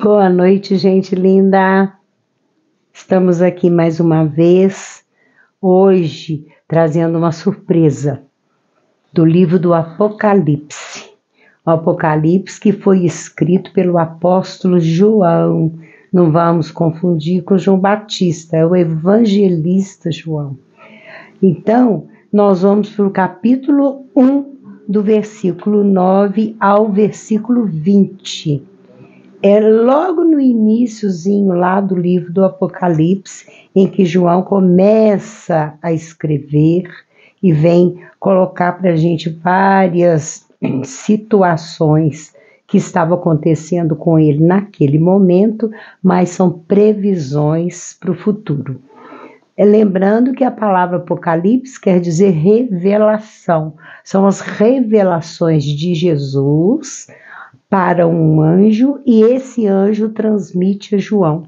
Boa noite, gente linda. Estamos aqui mais uma vez, hoje trazendo uma surpresa do livro do Apocalipse. O Apocalipse que foi escrito pelo apóstolo João. Não vamos confundir com João Batista, é o evangelista João. Então, nós vamos para o capítulo 1, do versículo 9 ao versículo 20. É logo no iniciozinho lá do livro do Apocalipse, em que João começa a escrever e vem colocar para a gente várias situações que estavam acontecendo com ele naquele momento, mas são previsões para o futuro. Lembrando que a palavra Apocalipse quer dizer revelação, são as revelações de Jesus para um anjo, e esse anjo transmite a João.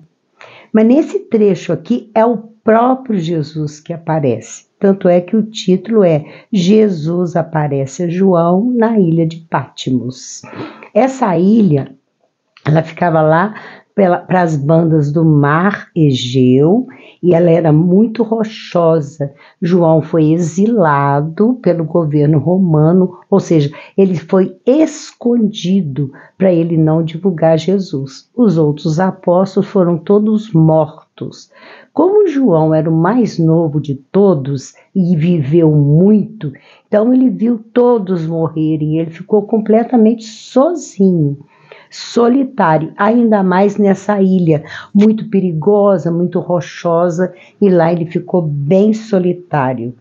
Mas nesse trecho aqui é o próprio Jesus que aparece. Tanto é que o título é Jesus aparece a João na ilha de Patmos. Essa ilha, ela ficava lá para as bandas do mar Egeu, e ela era muito rochosa. João foi exilado pelo governo romano, ou seja, ele foi escondido para ele não divulgar Jesus. Os outros apóstolos foram todos mortos. Como João era o mais novo de todos e viveu muito, então ele viu todos morrerem, ele ficou completamente sozinho, solitário, ainda mais nessa ilha muito perigosa, muito rochosa, e lá ele ficou bem solitário.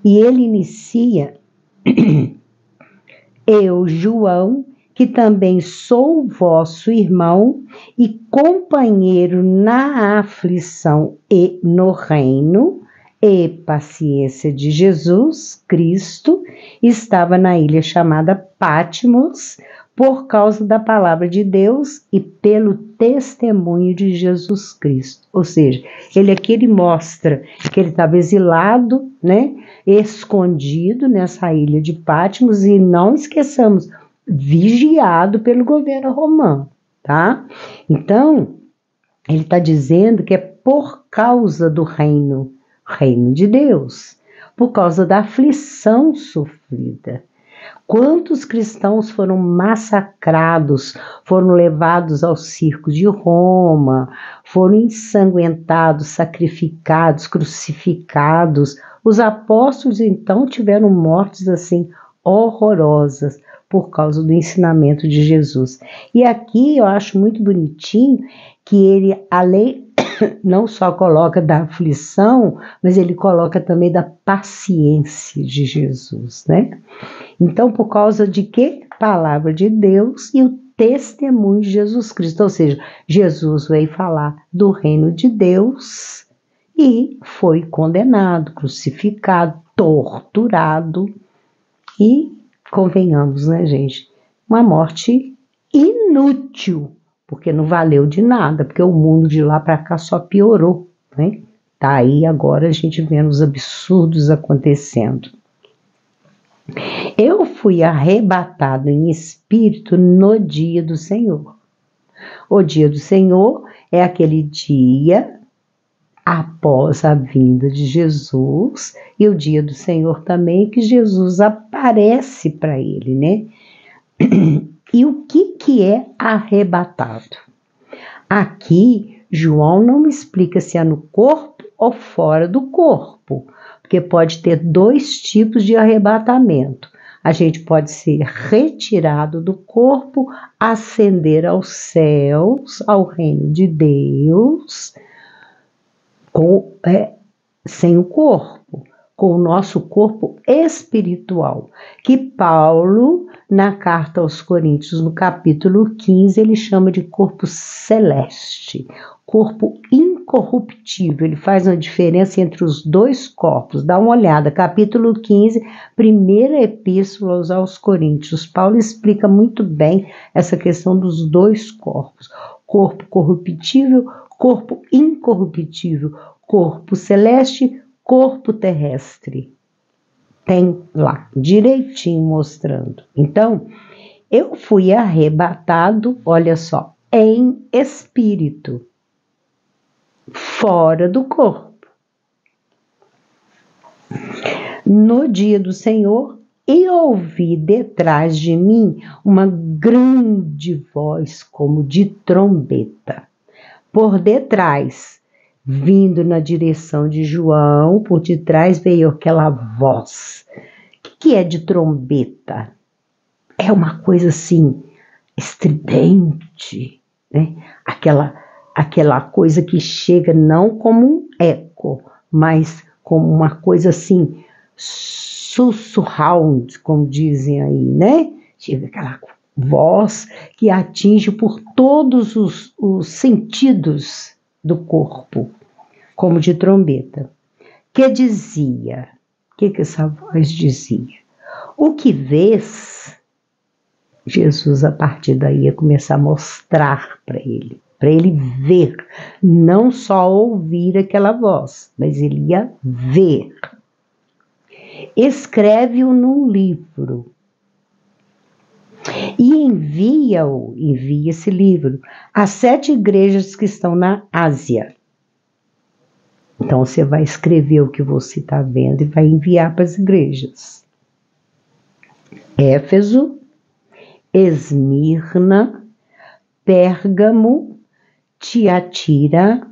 E ele inicia: eu, João, que também sou vosso irmão e companheiro na aflição e no reino e paciência de Jesus Cristo, estava na ilha chamada Patmos, por causa da palavra de Deus e pelo testemunho de Jesus Cristo. Ou seja, ele mostra que ele estava exilado, né, escondido nessa ilha de Patmos, e não esqueçamos, vigiado pelo governo romano, tá? Então, ele está dizendo que é por causa do reino de Deus, por causa da aflição sofrida. Quantos cristãos foram massacrados, foram levados ao circo de Roma, foram ensanguentados, sacrificados, crucificados. Os apóstolos, então, tiveram mortes assim horrorosas por causa do ensinamento de Jesus. E aqui eu acho muito bonitinho que ele, além, não só coloca da aflição, mas ele coloca também da paciência de Jesus, né? Então, por causa de quê? Palavra de Deus e o testemunho de Jesus Cristo. Ou seja, Jesus veio falar do reino de Deus e foi condenado, crucificado, torturado e, convenhamos, né, gente, uma morte inútil, porque não valeu de nada, porque o mundo de lá para cá só piorou, né? Tá aí agora a gente vendo os absurdos acontecendo. Eu fui arrebatado em espírito no dia do Senhor. O dia do Senhor é aquele dia após a vinda de Jesus, e o dia do Senhor também que Jesus aparece para ele, né? E o que é arrebatado? Aqui, João não me explica se é no corpo ou fora do corpo, porque pode ter dois tipos de arrebatamento. A gente pode ser retirado do corpo, ascender aos céus, ao reino de Deus, sem o corpo, com o nosso corpo espiritual, que Paulo, na carta aos Coríntios, no capítulo 15, ele chama de corpo celeste, corpo incorruptível. Ele faz uma diferença entre os dois corpos. Dá uma olhada, capítulo 15, primeira epístola aos Coríntios. Paulo explica muito bem essa questão dos dois corpos. corpo corruptível, corpo incorruptível, corpo celeste, corpo terrestre. Tem lá, direitinho mostrando. Então, eu fui arrebatado, olha só, em espírito, fora do corpo. No dia do Senhor, e ouvi detrás de mim uma grande voz como de trombeta. Por detrás, vindo na direção de João, por detrás veio aquela voz. O que é de trombeta? É uma coisa assim, estridente, né? Aquela coisa que chega não como um eco, mas como uma coisa assim, sussurrante, como dizem aí, né? Chega aquela voz que atinge por todos os sentidos do corpo, como de trombeta. Que dizia? O que essa voz dizia? O que vês? Jesus, a partir daí, ia começar a mostrar para ele ver, não só ouvir aquela voz, mas ele ia ver. Escreve-o num livro e envia esse livro às 7 igrejas que estão na Ásia. Então você vai escrever o que você está vendo e vai enviar para as igrejas. Éfeso, Esmirna, Pérgamo, Tiatira,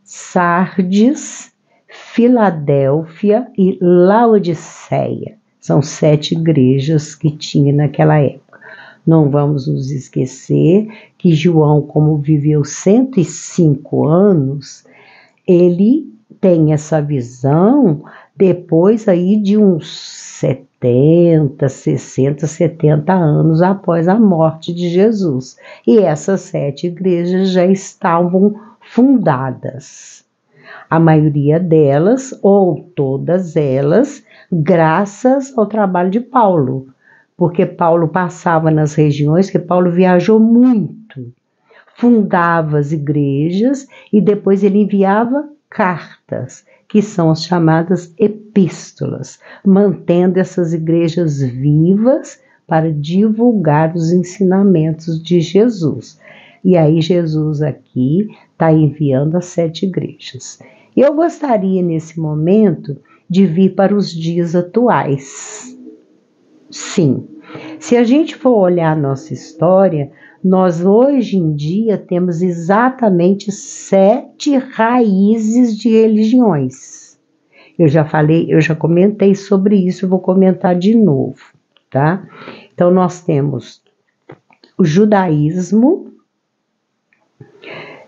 Sardes, Filadélfia e Laodiceia. São 7 igrejas que tinha naquela época. Não vamos nos esquecer que João, como viveu 105 anos, ele tem essa visão depois aí de uns 70, 60, 70 anos após a morte de Jesus. E essas 7 igrejas já estavam fundadas. A maioria delas, ou todas elas, graças ao trabalho de Paulo. Porque Paulo passava nas regiões, que Paulo viajou muito. Fundava as igrejas e depois ele enviava cartas, que são as chamadas epístolas, mantendo essas igrejas vivas para divulgar os ensinamentos de Jesus. E aí Jesus aqui está enviando as 7 igrejas. Eu gostaria nesse momento de vir para os dias atuais. Sim, se a gente for olhar a nossa história, nós hoje em dia temos exatamente 7 raízes de religiões. Eu já comentei sobre isso, vou comentar de novo, tá? Então nós temos o judaísmo,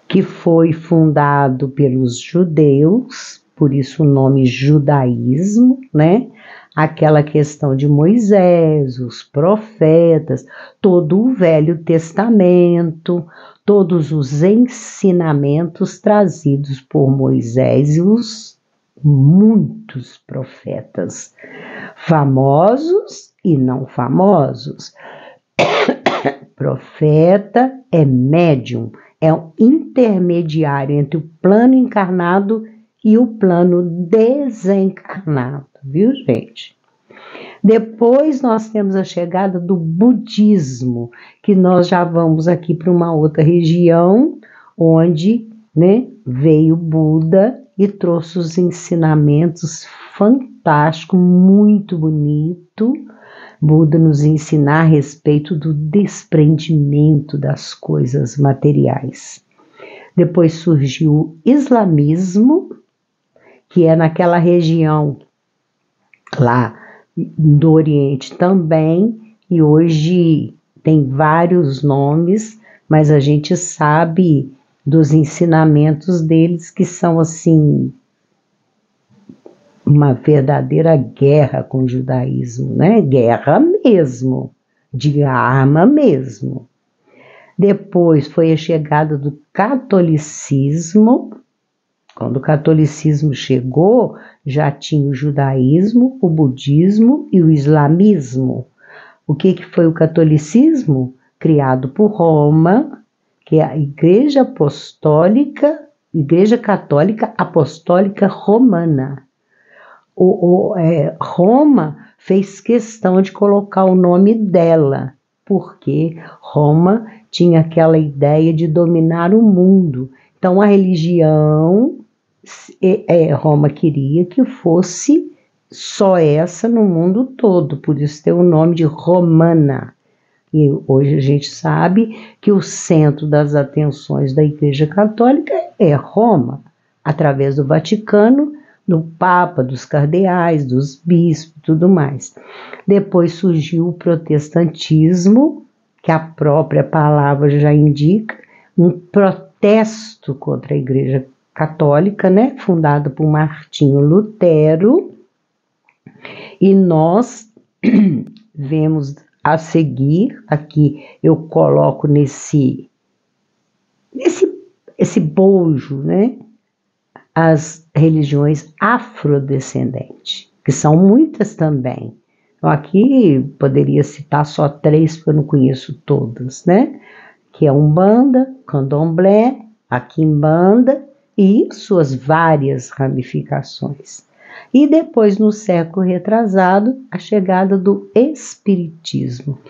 que foi fundado pelos judeus, por isso o nome judaísmo, né? Aquela questão de Moisés, os profetas, todo o Velho Testamento, todos os ensinamentos trazidos por Moisés e os muitos profetas, famosos e não famosos. Profeta é médium, é um intermediário entre o plano encarnado e o plano desencarnado, viu, gente? Depois nós temos a chegada do budismo, que nós já vamos aqui para uma outra região, onde, né, veio Buda e trouxe os ensinamentos fantásticos, muito bonito. Buda nos ensina a respeito do desprendimento das coisas materiais. Depois surgiu o islamismo, que é naquela região lá do Oriente também, e hoje tem vários nomes, mas a gente sabe dos ensinamentos deles que são assim uma verdadeira guerra com o judaísmo, né? Guerra mesmo, de arma mesmo. Depois foi a chegada do catolicismo. Quando o catolicismo chegou, já tinha o judaísmo, o budismo e o islamismo. O que foi o catolicismo? Criado por Roma, que é a Igreja Católica Apostólica Romana. Roma fez questão de colocar o nome dela, porque Roma tinha aquela ideia de dominar o mundo. Então a religião, Roma queria que fosse só essa no mundo todo, por isso tem o nome de Romana. E hoje a gente sabe que o centro das atenções da Igreja Católica é Roma, através do Vaticano, do Papa, dos cardeais, dos bispos e tudo mais. Depois surgiu o protestantismo, que a própria palavra já indica, um protesto contra a Igreja Católica, né, fundado por Martinho Lutero, e nós vemos a seguir, aqui eu coloco nesse bojo, né, as religiões afrodescendentes, que são muitas também. Então, aqui poderia citar só 3, porque eu não conheço todas, né? Que é Umbanda, Candomblé, a Quimbanda e suas várias ramificações. E depois, no século retrasado, a chegada do Espiritismo,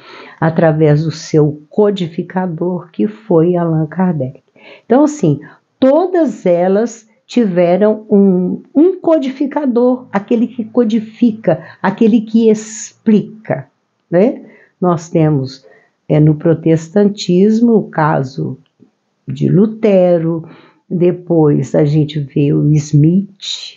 através do seu codificador, que foi Allan Kardec. Então, assim, todas elas tiveram um codificador, aquele que codifica, aquele que explica, né? Nós temos no protestantismo o caso de Lutero, depois a gente vê o Smith,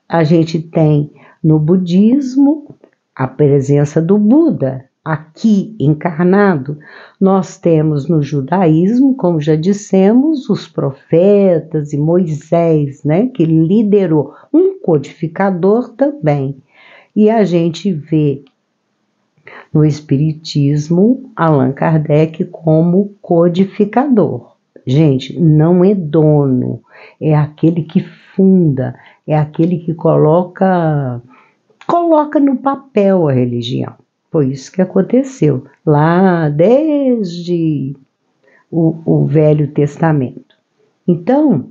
a gente tem no budismo a presença do Buda, aqui encarnado. Nós temos no judaísmo, como já dissemos, os profetas e Moisés, né, que liderou um codificador também. E a gente vê no espiritismo Allan Kardec como codificador. Gente, não é dono, é aquele que funda, é aquele que coloca no papel a religião. Foi isso que aconteceu lá desde o Velho Testamento. Então,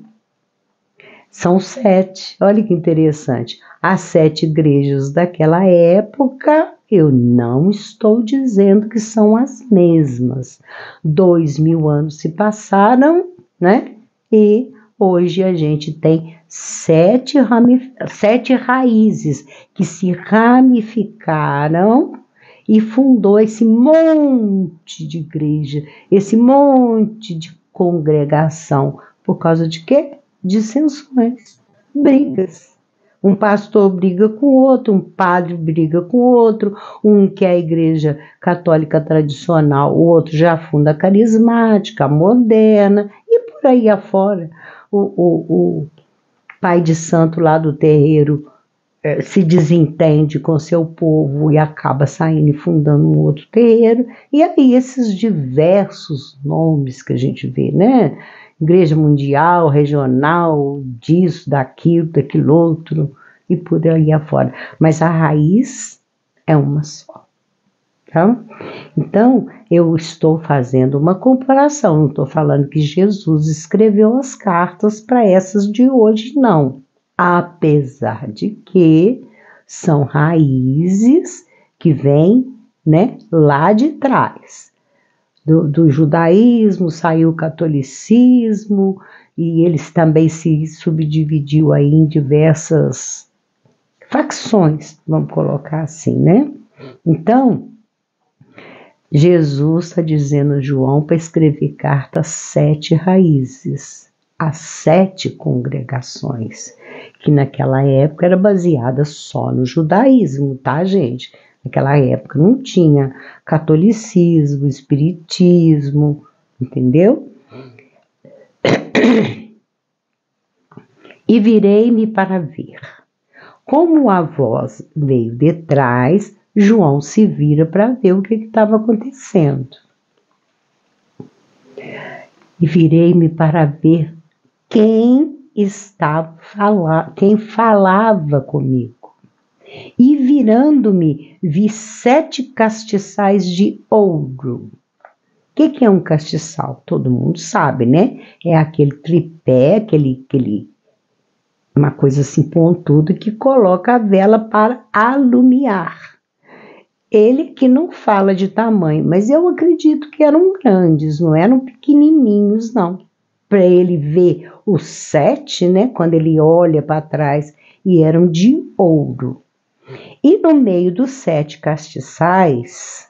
são 7, olha que interessante. As 7 igrejas daquela época, eu não estou dizendo que são as mesmas. 2000 anos se passaram, né? E hoje a gente tem 7 raízes que se ramificaram e fundou esse monte de igreja, esse monte de congregação. Por causa de quê? Dissensões, brigas. Um pastor briga com o outro, um padre briga com o outro, um que é a igreja católica tradicional, o outro já funda a carismática, a moderna, e por aí afora. O pai de santo lá do terreiro se desentende com seu povo e acaba saindo e fundando um outro terreiro. E aí esses diversos nomes que a gente vê, né? Igreja mundial, regional, disso, daquilo outro, e por aí afora. Mas a raiz é uma só. Tá? Então, eu estou fazendo uma comparação, não estou falando que Jesus escreveu as cartas para essas de hoje, não. Apesar de que são raízes que vêm, né, lá de trás. Do judaísmo saiu o catolicismo, e eles também se subdividiu aí em diversas facções, vamos colocar assim, né? Então, Jesus está dizendo a João para escrever cartas 7 raízes, as 7 congregações, que naquela época era baseada só no judaísmo, tá, gente? Naquela época não tinha catolicismo, espiritismo, entendeu? E virei-me para ver. Como a voz veio de trás, João se vira para ver o que estava acontecendo. E virei-me para ver quem falava comigo. E virando-me, vi 7 castiçais de ouro. que é um castiçal? Todo mundo sabe, né? É aquele tripé, uma coisa assim pontuda que coloca a vela para alumiar. Ele que não fala de tamanho, mas eu acredito que eram grandes, não eram pequenininhos, não. Para ele ver os 7, né? Quando ele olha para trás, e eram de ouro. E no meio dos 7 castiçais,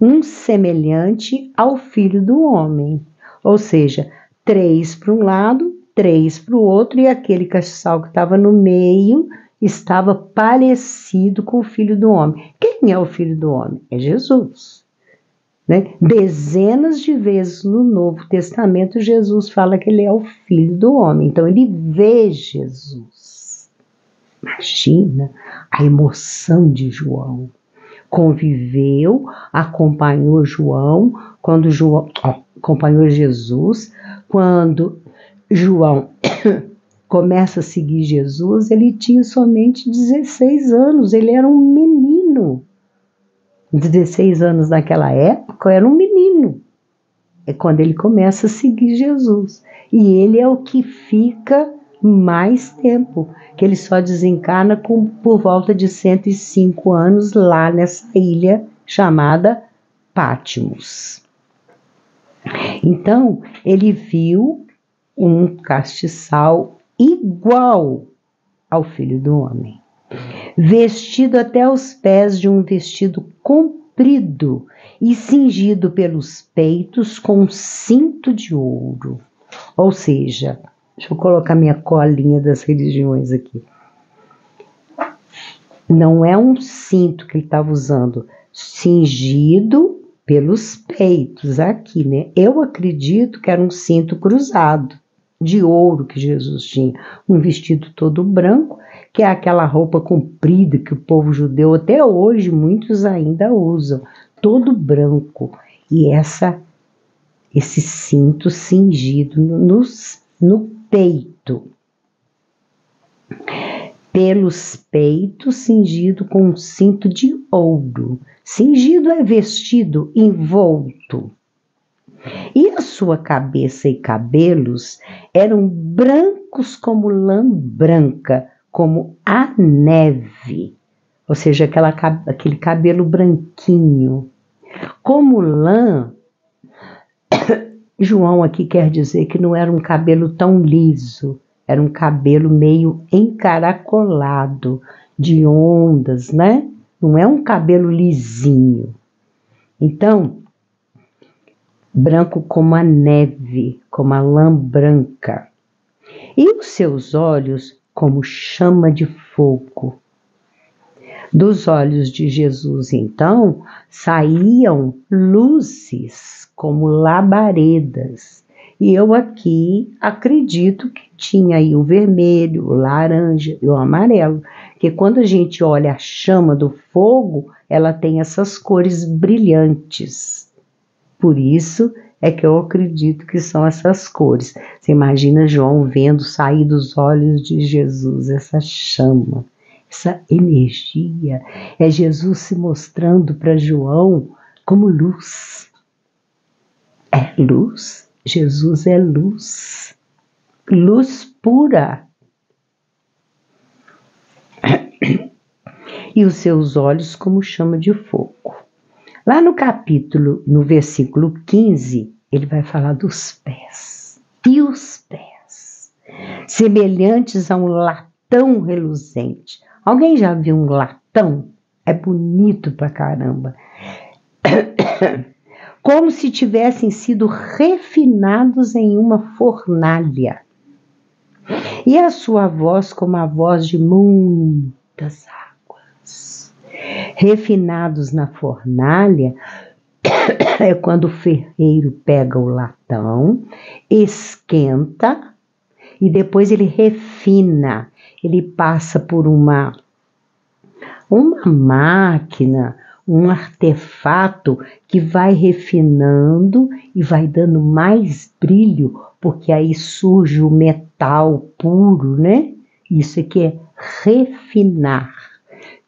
um semelhante ao Filho do Homem. Ou seja, 3 para um lado, 3 para o outro, e aquele castiçal que estava no meio estava parecido com o Filho do Homem. Quem é o Filho do Homem? É Jesus. Né? Dezenas de vezes no Novo Testamento, Jesus fala que ele é o Filho do Homem. Então, ele vê Jesus. Imagina a emoção de João. Conviveu, acompanhou João, acompanhou Jesus. Quando João começa a seguir Jesus, ele tinha somente 16 anos, ele era um menino. 16 anos naquela época, era um menino. É quando ele começa a seguir Jesus. E ele é o que fica mais tempo, que ele só desencarna por volta de 105 anos lá nessa ilha chamada Patmos. Então, ele viu um castiçal igual ao Filho do Homem, vestido até os pés de um vestido comprido e cingido pelos peitos com um cinto de ouro. Ou seja, deixa eu colocar minha colinha das religiões aqui. Não é um cinto que ele estava usando, cingido pelos peitos aqui, né? Eu acredito que era um cinto cruzado de ouro que Jesus tinha, um vestido todo branco, que é aquela roupa comprida que o povo judeu até hoje muitos ainda usam, todo branco, e esse cinto cingido no peito, pelos peitos cingido com um cinto de ouro. Cingido é vestido, envolto. E a sua cabeça e cabelos eram brancos como lã branca, como a neve, ou seja, aquele cabelo branquinho. Como lã, João aqui quer dizer que não era um cabelo tão liso, era um cabelo meio encaracolado, de ondas, né? Não é um cabelo lisinho. Então, branco como a neve, como a lã branca. E os seus olhos como chama de fogo. Dos olhos de Jesus, então, saíam luzes como labaredas. E eu aqui acredito que tinha aí o vermelho, o laranja e o amarelo. Porque quando a gente olha a chama do fogo, ela tem essas cores brilhantes. Por isso é que eu acredito que são essas cores. Você imagina João vendo sair dos olhos de Jesus essa chama, essa energia. É Jesus se mostrando para João como luz. É luz. Jesus é luz. Luz pura. E os seus olhos como chama de fogo. Lá no versículo 15, ele vai falar dos pés. E os pés, semelhantes a um latão reluzente. Alguém já viu um latão? É bonito pra caramba. Como se tivessem sido refinados em uma fornalha. E a sua voz como a voz de muitas águas. Refinados na fornalha é quando o ferreiro pega o latão, esquenta e depois ele refina. Ele passa por uma máquina, um artefato que vai refinando e vai dando mais brilho, porque aí surge o metal puro, né? Isso aqui é refinar.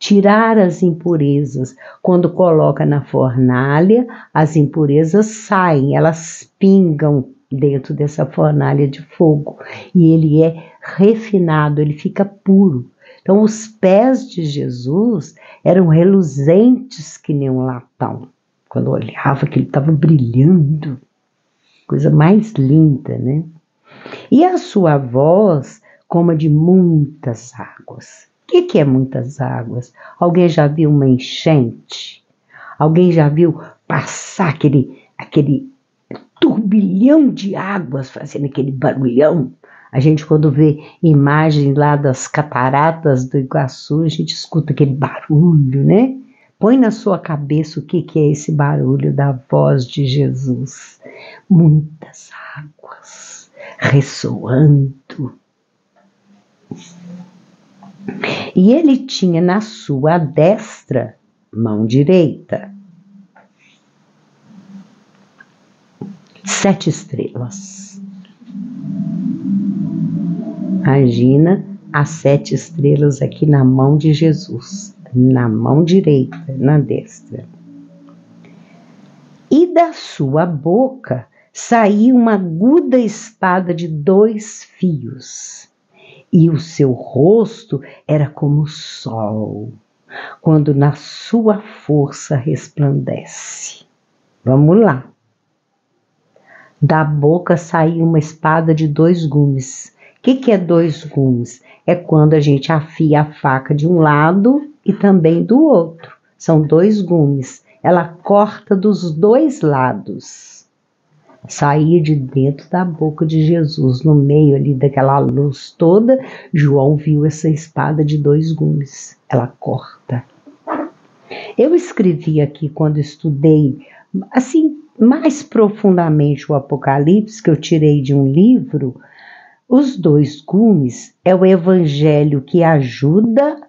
tirar as impurezas. Quando coloca na fornalha, as impurezas saem, elas pingam dentro dessa fornalha de fogo. E ele é refinado, ele fica puro. Então, os pés de Jesus eram reluzentes que nem um latão. Quando eu olhava que ele estava brilhando, coisa mais linda, né? E a sua voz como a de muitas águas. O que é muitas águas? Alguém já viu uma enchente? Alguém já viu passar aquele turbilhão de águas fazendo aquele barulhão? A gente, quando vê imagens lá das cataratas do Iguaçu, a gente escuta aquele barulho, né? Põe na sua cabeça o que é esse barulho da voz de Jesus. Muitas águas ressoando. E ele tinha na sua destra, mão direita, 7 estrelas. Imagina as 7 estrelas aqui na mão de Jesus, na mão direita, na destra. E da sua boca saía uma aguda espada de 2 fios. E o seu rosto era como o sol, quando na sua força resplandece. Vamos lá. Da boca saía uma espada de 2 gumes. O que é 2 gumes? É quando a gente afia a faca de um lado e também do outro. São 2 gumes. Ela corta dos 2 lados. Saía de dentro da boca de Jesus, no meio ali daquela luz toda. João viu essa espada de 2 gumes. Ela corta. Eu escrevi aqui quando estudei, assim, mais profundamente o Apocalipse, que eu tirei de um livro. Os 2 gumes é o evangelho que ajuda,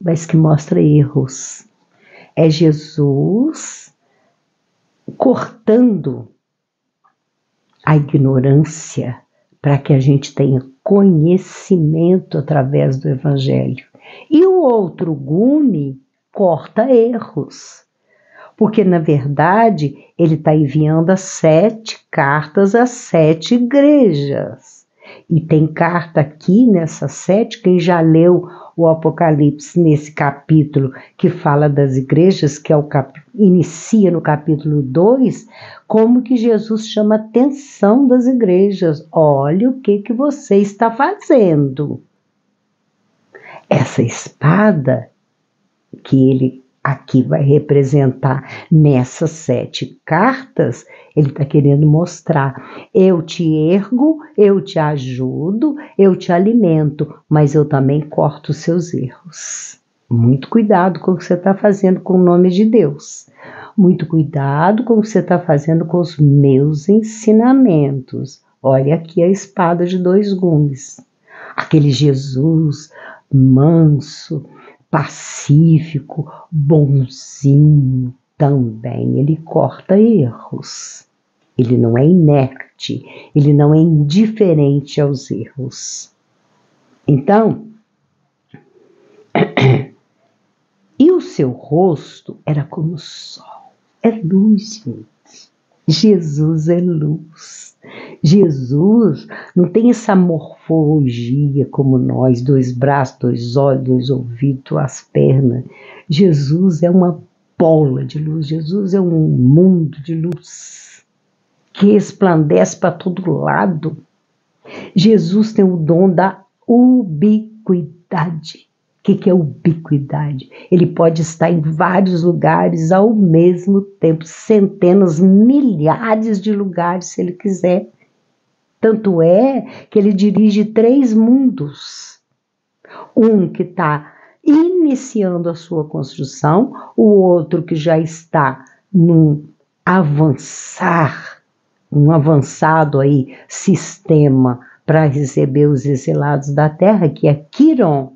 mas que mostra erros. É Jesus cortando a ignorância para que a gente tenha conhecimento através do evangelho. E o outro gume corta erros. Porque, na verdade, ele está enviando as 7 cartas às 7 igrejas. E tem carta aqui nessas 7, quem já leu o Apocalipse nesse capítulo que fala das igrejas, que é inicia no capítulo 2, como que Jesus chama a atenção das igrejas. Olha o que você está fazendo. Essa espada que ele aqui vai representar nessas 7 cartas, ele está querendo mostrar: eu te ergo, eu te ajudo, eu te alimento, mas eu também corto os seus erros. Muito cuidado com o que você está fazendo com o nome de Deus. Muito cuidado com o que você está fazendo com os meus ensinamentos. Olha aqui a espada de 2 gumes. Aquele Jesus manso, pacífico, bonzinho também. Ele corta erros. Ele não é inerte, ele não é indiferente aos erros. Então, e o seu rosto era como o sol. É luz, gente. Jesus é luz. Jesus não tem essa morfologia como nós, 2 braços, 2 olhos, 2 ouvidos, 2 pernas. Jesus é uma bola de luz. Jesus é um mundo de luz que resplandece para todo lado. Jesus tem o dom da ubiquidade. O que é ubiquidade? Ele pode estar em vários lugares ao mesmo tempo, centenas, milhares de lugares, se ele quiser. Tanto é que ele dirige 3 mundos. Um que está iniciando a sua construção, o outro que já está num avançado aí sistema para receber os exilados da Terra, que é Quiron,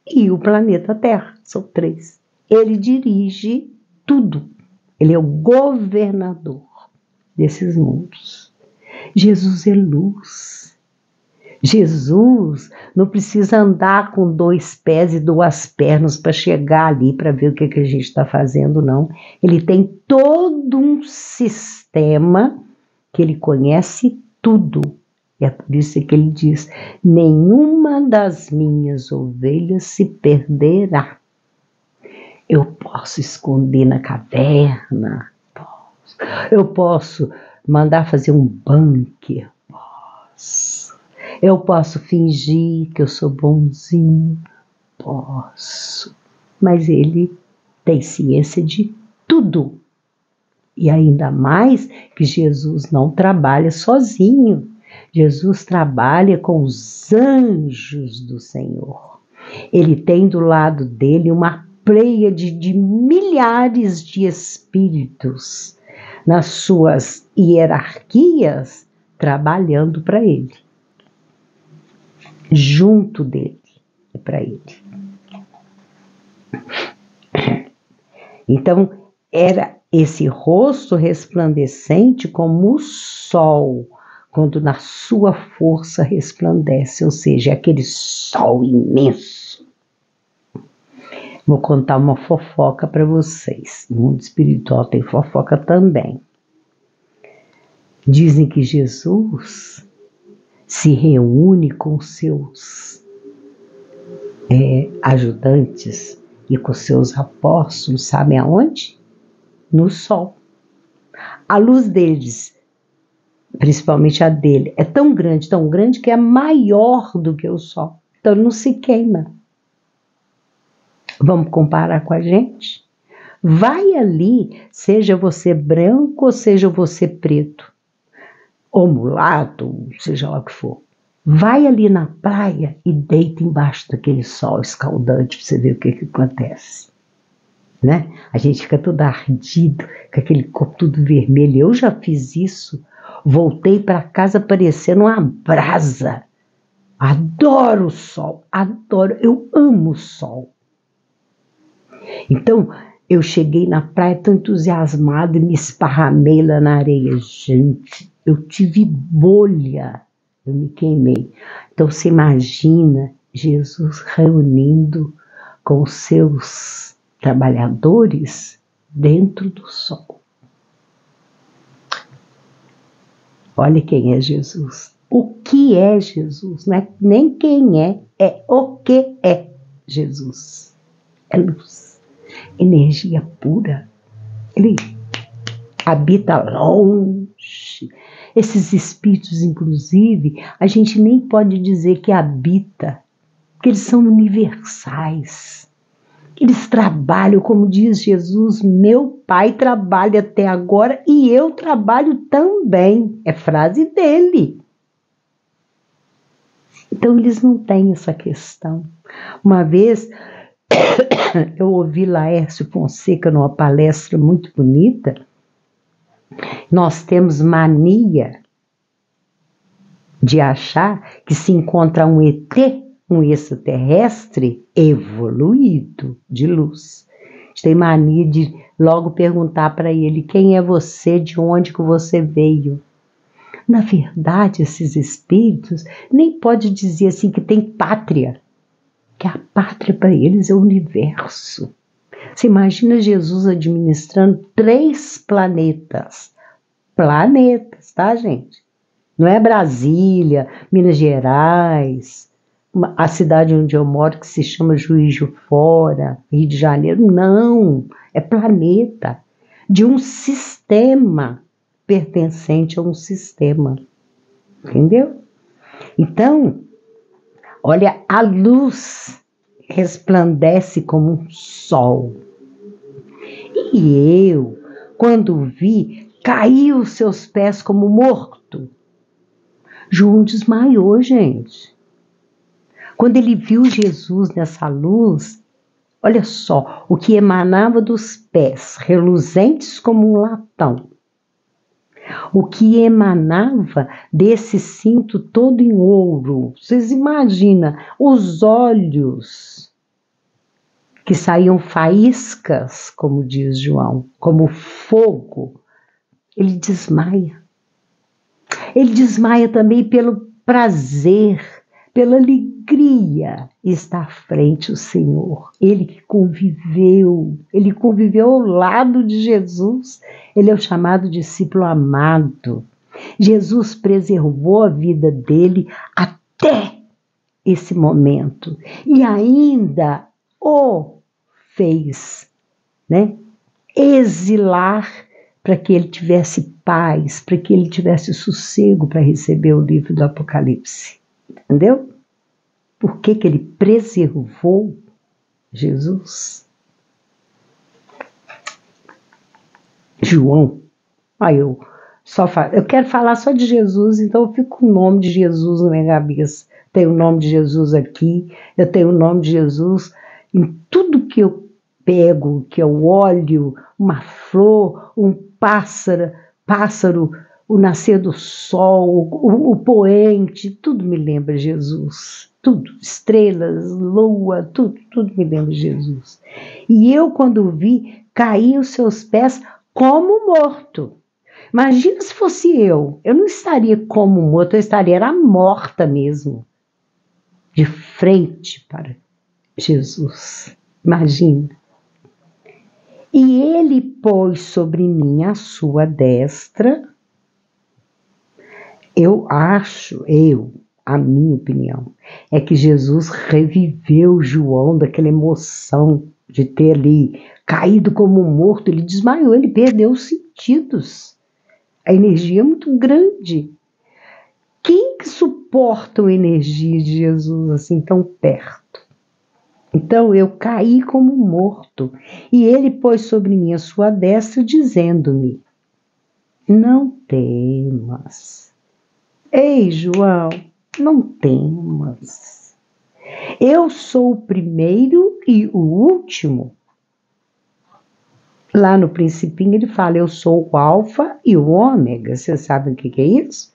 e o planeta Terra, são 3. Ele dirige tudo, ele é o governador desses mundos. Jesus é luz, Jesus não precisa andar com 2 pés e 2 pernas para chegar ali para ver o que a gente está fazendo, não. Ele tem todo um sistema que ele conhece tudo. E é por isso que ele diz: nenhuma das minhas ovelhas se perderá. Eu posso esconder na caverna, eu posso mandar fazer um bunker, eu posso fingir que eu sou bonzinho, posso. Mas ele tem ciência de tudo. E ainda mais que Jesus não trabalha sozinho. Jesus trabalha com os anjos do Senhor. Ele tem do lado dele uma pleiade de milhares de espíritos nas suas hierarquias trabalhando para ele. Junto dele, é para ele. Então, era esse rosto resplandecente como o sol, quando na sua força resplandece, ou seja, aquele sol imenso. Vou contar uma fofoca para vocês. No mundo espiritual tem fofoca também. Dizem que Jesus se reúne com seus ajudantes e com seus apóstolos, sabem aonde? No sol. A luz deles, principalmente a dele, é tão grande que é maior do que o sol. Então não se queima. Vamos comparar com a gente? Vai ali, seja você branco ou seja você preto, ou mulato, seja lá o que for. Vai ali na praia e deita embaixo daquele sol escaldante para você ver o que acontece. Né? A gente fica todo ardido, com aquele corpo tudo vermelho. Eu já fiz isso. Voltei para casa parecendo uma brasa. Adoro o sol, adoro, eu amo o sol. Então, eu cheguei na praia tão entusiasmada e me esparramei lá na areia. Gente, eu tive bolha, eu me queimei. Então, você imagina Jesus reunindo com os seus trabalhadores dentro do sol. Olha quem é Jesus. O que é Jesus? Não é nem quem é o que é Jesus. É luz, energia pura. Ele habita longe. Esses espíritos, inclusive, a gente nem pode dizer que habita, porque eles são universais. Eles trabalham, como diz Jesus, meu Pai trabalha até agora e eu trabalho também. É frase dele. Então, eles não têm essa questão. Uma vez, eu ouvi Laércio Fonseca numa palestra muito bonita. Nós temos mania de achar que se encontra um ET, um extraterrestre evoluído de luz. A gente tem mania de logo perguntar para ele: quem é você, de onde que você veio? Na verdade, esses espíritos nem pode dizer assim que tem pátria, que a pátria para eles é o universo. Você imagina Jesus administrando 3 planetas. Planetas, tá, gente? Não é Brasília, Minas Gerais, a cidade onde eu moro que se chama Juiz de Fora, Rio de Janeiro. Não, é planeta de um sistema pertencente a um sistema. Entendeu? Então, olha, a luz resplandece como um sol. E eu, quando vi, caí aos seus pés como morto. João desmaiou, gente. Quando ele viu Jesus nessa luz, olha só, o que emanava dos pés, reluzentes como um latão. O que emanava desse cinto todo em ouro. Vocês imaginam, os olhos que saíam faíscas, como diz João, como fogo. Ele desmaia. Ele desmaia também pelo prazer, pela alegria estar frente ao Senhor. Ele que conviveu, ele conviveu ao lado de Jesus. Ele é o chamado discípulo amado. Jesus preservou a vida dele até esse momento e ainda o fez, né, exilar para que ele tivesse paz, para que ele tivesse sossego para receber o livro do Apocalipse. Entendeu? Por que ele preservou Jesus? João. Eu quero falar só de Jesus, então eu fico com o nome de Jesus na minha cabeça. Tenho o nome de Jesus aqui, eu tenho o nome de Jesus em tudo que eu pego, que eu olho, uma flor, um pássaro, o nascer do sol, o poente, tudo me lembra Jesus. Tudo, estrelas, lua, tudo me lembra Jesus. E eu, quando vi, caí aos seus pés como morto. Imagina se fosse eu não estaria como morto, eu estaria era morta mesmo, de frente para Jesus. Imagina. E ele pôs sobre mim a sua destra. A minha opinião, é que Jesus reviveu João daquela emoção de ter ali caído como morto. Ele desmaiou, ele perdeu os sentidos. A energia é muito grande. Quem que suporta a energia de Jesus assim tão perto? Então eu caí como morto. E ele pôs sobre mim a sua destra, dizendo-me: não temas. Ei, João, não temas. Eu sou o primeiro e o último. Lá no principinho ele fala: eu sou o alfa e o ômega. Vocês sabem o que é isso?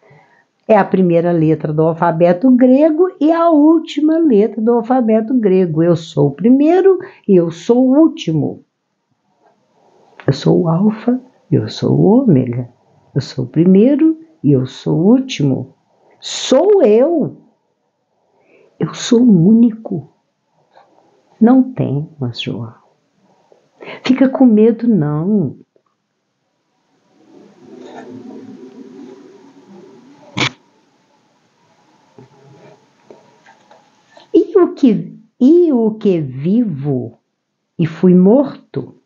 É a primeira letra do alfabeto grego e a última letra do alfabeto grego. Eu sou o primeiro e eu sou o último. Eu sou o alfa e eu sou o ômega. Eu sou o primeiro e eu sou o último. Sou eu. Eu sou o único. Não temas, João. Fica com medo, não. E o que vivo e fui morto?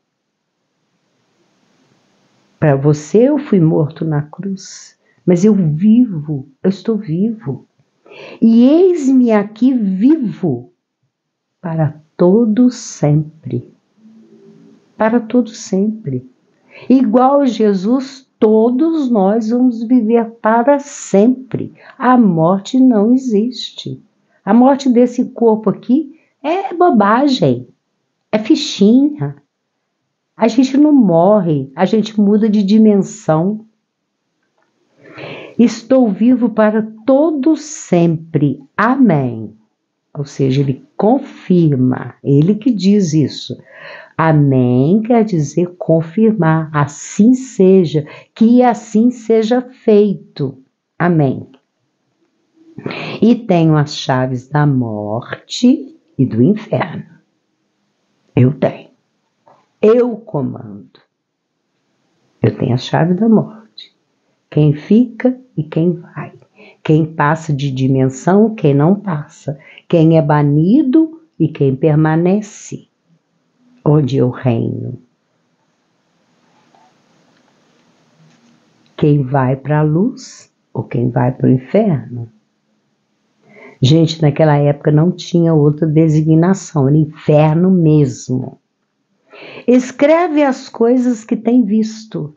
Para você eu fui morto na cruz, mas eu vivo, eu estou vivo. E eis-me aqui vivo para todo sempre. Para todo sempre. Igual a Jesus, todos nós vamos viver para sempre. A morte não existe. A morte desse corpo aqui é bobagem, é fichinha. A gente não morre, a gente muda de dimensão. Estou vivo para todo sempre. Amém. Ou seja, ele confirma, ele que diz isso. Amém quer dizer confirmar, assim seja, que assim seja feito. Amém. E tenho as chaves da morte e do inferno. Eu tenho. Eu comando. Eu tenho a chave da morte. Quem fica e quem vai. Quem passa de dimensão, quem não passa. Quem é banido e quem permanece. Onde eu reino. Quem vai para a luz ou quem vai para o inferno. Gente, naquela época não tinha outra designação, era inferno mesmo. Escreve as coisas que tem visto.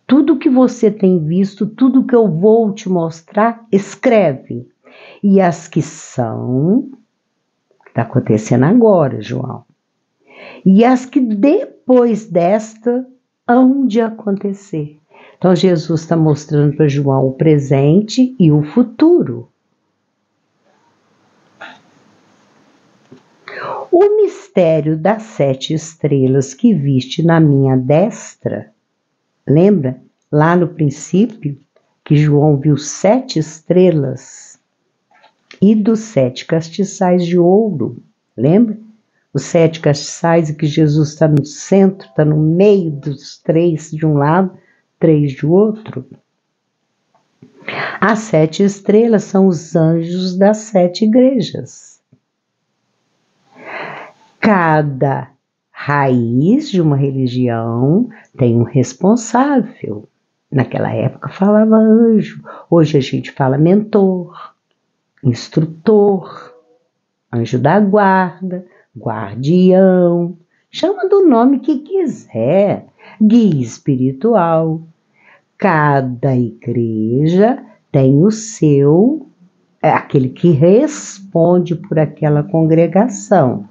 Tudo que você tem visto, tudo que eu vou te mostrar, escreve. E as que são, que está acontecendo agora, João. E as que depois desta hão de acontecer. Então Jesus está mostrando para João o presente e o futuro. O mistério das 7 estrelas que viste na minha destra, lembra? Lá no princípio, que João viu 7 estrelas e dos 7 castiçais de ouro. Lembra? Os 7 castiçais e que Jesus está no centro, está no meio dos 3 de um lado, 3 de outro. As 7 estrelas são os anjos das 7 igrejas. Cada raiz de uma religião tem um responsável. Naquela época falava anjo, hoje a gente fala mentor, instrutor, anjo da guarda, guardião, chama do nome que quiser, guia espiritual. Cada igreja tem o seu, aquele que responde por aquela congregação.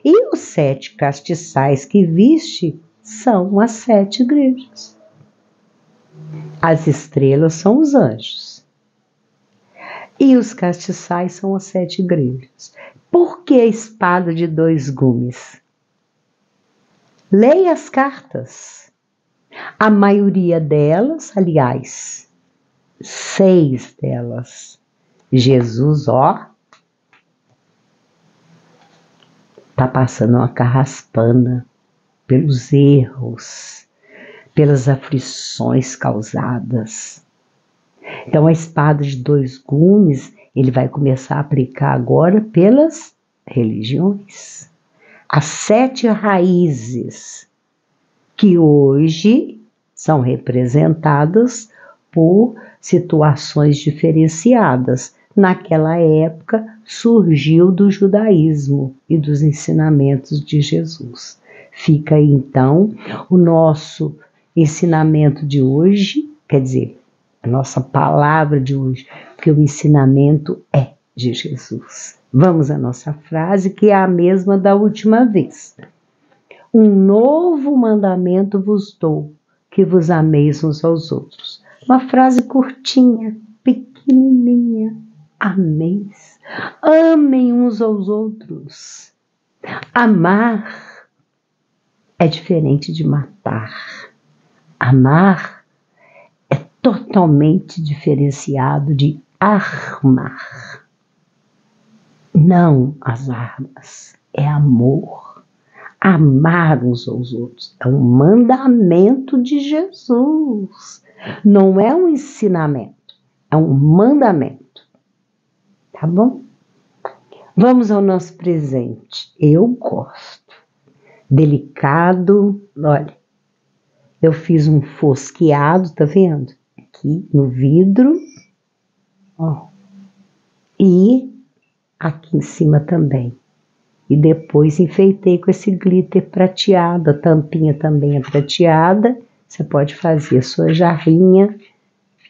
E os 7 castiçais que viste são as 7 igrejas. As estrelas são os anjos. E os castiçais são as 7 igrejas. Por que a espada de 2 gumes? Leia as cartas. A maioria delas, aliás, 6 delas, Jesus, está passando uma carraspana pelos erros, pelas aflições causadas. Então a espada de 2 gumes, ele vai começar a aplicar agora pelas religiões. As 7 raízes que hoje são representadas por situações diferenciadas. Naquela época surgiu do judaísmo e dos ensinamentos de Jesus. Fica aí então o nosso ensinamento de hoje, quer dizer, a nossa palavra de hoje, porque o ensinamento é de Jesus. Vamos à nossa frase, que é a mesma da última vez. Um novo mandamento vos dou, que vos ameis uns aos outros. Uma frase curtinha, pequenininha. Ameis. Amem uns aos outros. Amar é diferente de matar. Amar é totalmente diferenciado de armar. Não as armas, é amor. Amar uns aos outros é um mandamento de Jesus. Não é um ensinamento, é um mandamento. Tá bom? Vamos ao nosso presente. Eu gosto. Delicado. Olha, eu fiz um fosqueado, tá vendo? Aqui no vidro. Ó. E aqui em cima também. E depois enfeitei com esse glitter prateado. A tampinha também é prateada. Você pode fazer a sua jarrinha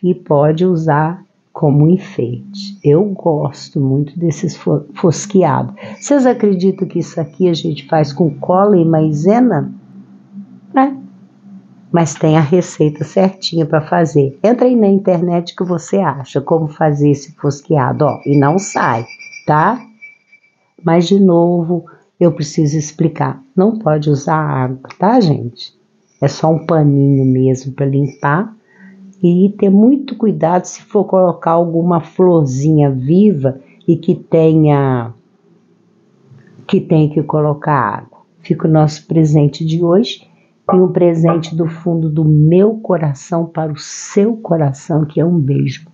e pode usar como enfeite. Eu gosto muito desses fosqueados. Vocês acreditam que isso aqui a gente faz com cola e maisena? Mas tem a receita certinha para fazer. Entra aí na internet que você acha como fazer esse fosqueado, e não sai, tá? Mas de novo, eu preciso explicar. Não pode usar água, tá, gente? É só um paninho mesmo para limpar. E ter muito cuidado se for colocar alguma florzinha viva e que tenha que colocar água. Fica o nosso presente de hoje e um presente do fundo do meu coração para o seu coração, que é um beijo